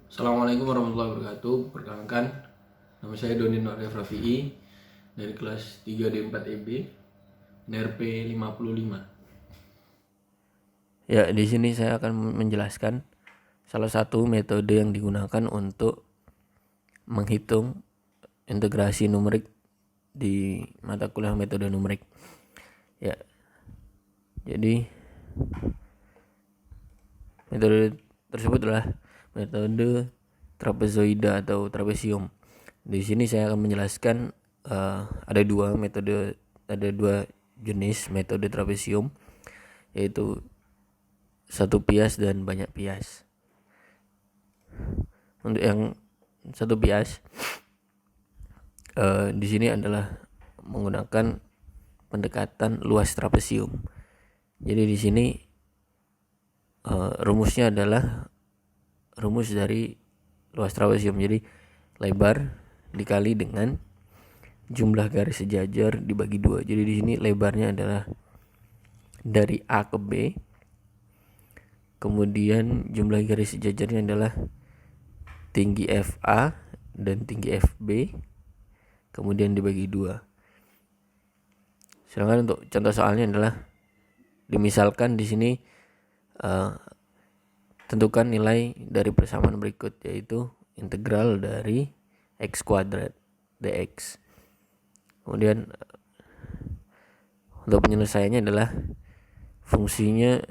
Assalamualaikum warahmatullahi wabarakatuh. Perkenalkan, nama saya Doni Nordef Rafi'i dari kelas 3D4 EB NRP 55. Ya, di sini saya akan menjelaskan salah satu metode yang digunakan untuk menghitung integrasi numerik di mata kuliah metode numerik. Ya, jadi metode tersebut adalah metode trapezoida atau trapesium. Di sini saya akan menjelaskan ada dua jenis metode trapesium, yaitu satu pias dan banyak pias. Untuk yang satu pias di sini adalah menggunakan pendekatan luas trapesium. Jadi di sini rumusnya adalah rumus dari luas trapesium. Jadi lebar dikali dengan jumlah garis sejajar dibagi 2. Jadi di sini lebarnya adalah dari A ke B. Kemudian jumlah garis sejajarnya adalah tinggi FA dan tinggi FB. Kemudian dibagi 2. Sedangkan untuk contoh soalnya adalah dimisalkan di sini tentukan nilai dari persamaan berikut, yaitu integral dari x kuadrat dx. Kemudian untuk penyelesaiannya adalah fungsinya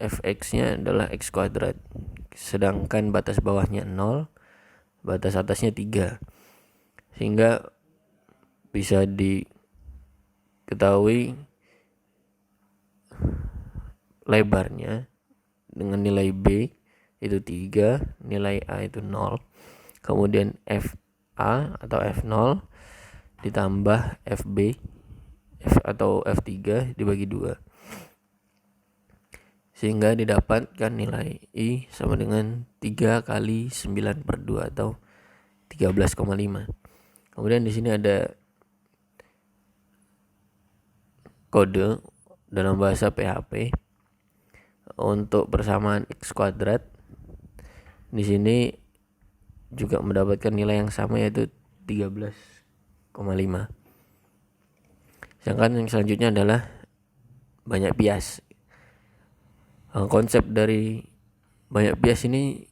fx-nya adalah x kuadrat, sedangkan batas bawahnya 0, batas atasnya 3, sehingga bisa diketahui lebarnya dengan nilai B itu 3, nilai A itu 0, kemudian FA atau F0 ditambah FB atau F3 dibagi 2, sehingga didapatkan nilai I sama dengan 3 kali 9/2 atau 13,5. Kemudian di sini ada kode dalam bahasa PHP untuk persamaan x kuadrat. Di sini juga mendapatkan nilai yang sama, yaitu 13,5. Sedangkan yang selanjutnya adalah banyak bias. Konsep dari banyak bias ini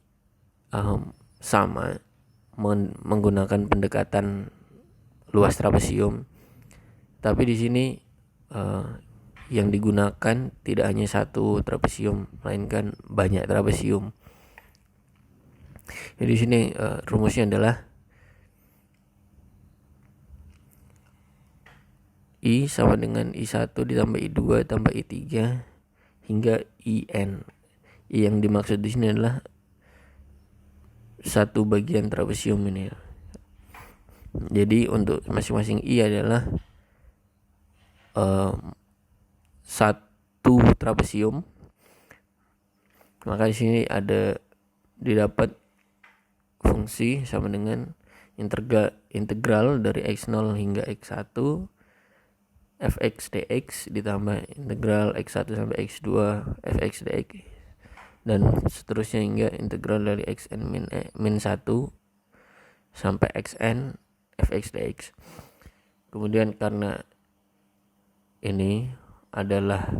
sama, menggunakan pendekatan luas trapesium, tapi di sini yang digunakan tidak hanya satu trapesium, melainkan banyak trapesium. Jadi di sini rumusnya adalah I sama dengan I1 ditambah I2 tambah I3 hingga IN. I yang dimaksud di sini adalah satu bagian trapesium ini. Jadi untuk masing-masing I adalah satu trapesium. Maka di sini didapat fungsi sama dengan integral dari x0 hingga x1 fx dx ditambah integral x1 sampai x2 fx dx, dan seterusnya hingga integral dari xn min 1 sampai xn fx dx. Kemudian karena ini adalah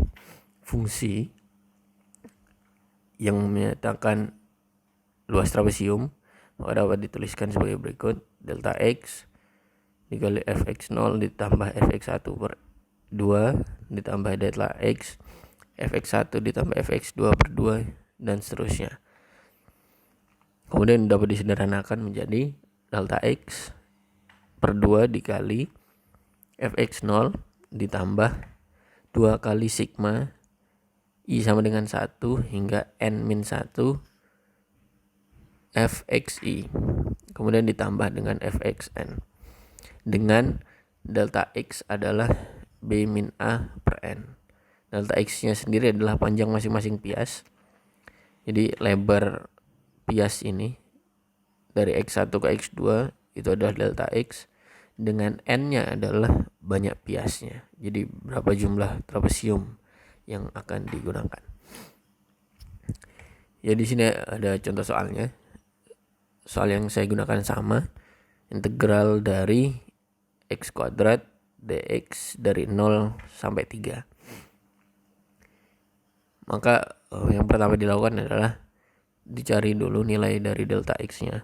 fungsi yang menyatakan luas trapesium, maka dapat dituliskan sebagai berikut: delta x dikali fx0 ditambah fx1 per 2 ditambah delta x fx1 ditambah fx2 per 2 dan seterusnya. Kemudian dapat disederhanakan menjadi delta x per 2 dikali fx0 ditambah 2 kali sigma I sama dengan 1 hingga n min 1 fxi, kemudian ditambah dengan fxn, dengan delta x adalah b min a per n. Delta x nya sendiri adalah panjang masing-masing pias. Jadi lebar pias ini dari x1 ke x2 itu adalah delta x, dengan n nya adalah banyak piasnya. Jadi berapa jumlah trapesium yang akan digunakan. Ya, di sini ada contoh soalnya. soal yang saya gunakan sama, integral dari x kuadrat dx dari 0 sampai 3. Maka yang pertama dilakukan adalah dicari dulu nilai dari delta x-nya.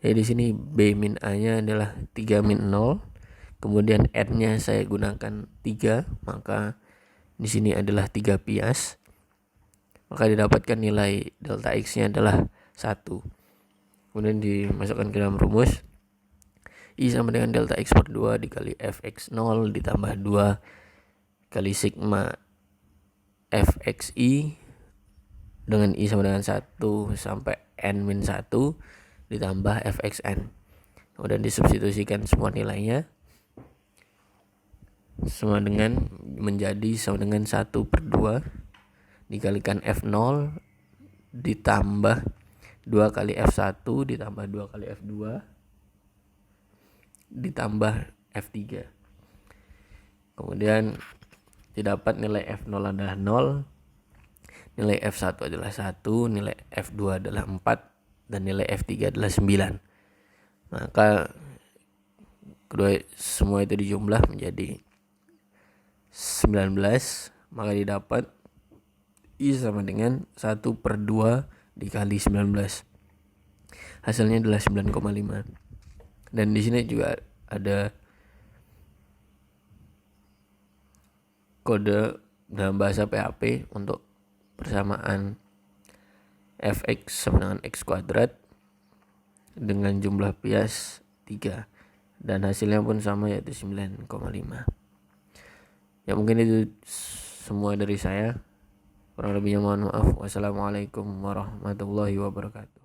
Jadi di sini b min a-nya adalah 3 min 0. Kemudian n-nya saya gunakan 3, maka di sini adalah 3 pias. Maka didapatkan nilai delta x-nya adalah 1. Kemudian dimasukkan ke dalam rumus. I sama dengan delta x per 2 dikali fx0 ditambah 2 kali sigma fxi dengan i sama dengan 1 sampai n min 1 ditambah fxn. Kemudian disubstitusikan semua nilainya menjadi sama dengan 1 per 2 dikalikan f0 ditambah 2 kali f1 ditambah 2 kali f2 ditambah f3. Kemudian didapat nilai f0 adalah 0, nilai f1 adalah 1, nilai f2 adalah 4, dan nilai f3 adalah 9. Maka kedua semua itu dijumlah menjadi 19, maka didapat I sama dengan 1 per 2 dikali 19. Hasilnya adalah 9,5. Dan di sini juga ada kode dalam bahasa PHP untuk persamaan fx sama dengan x kuadrat dengan jumlah pias 3. Dan hasilnya pun sama, yaitu 9,5. Ya mungkin itu semua dari saya. Kurang lebihnya mohon maaf. Wassalamualaikum warahmatullahi wabarakatuh.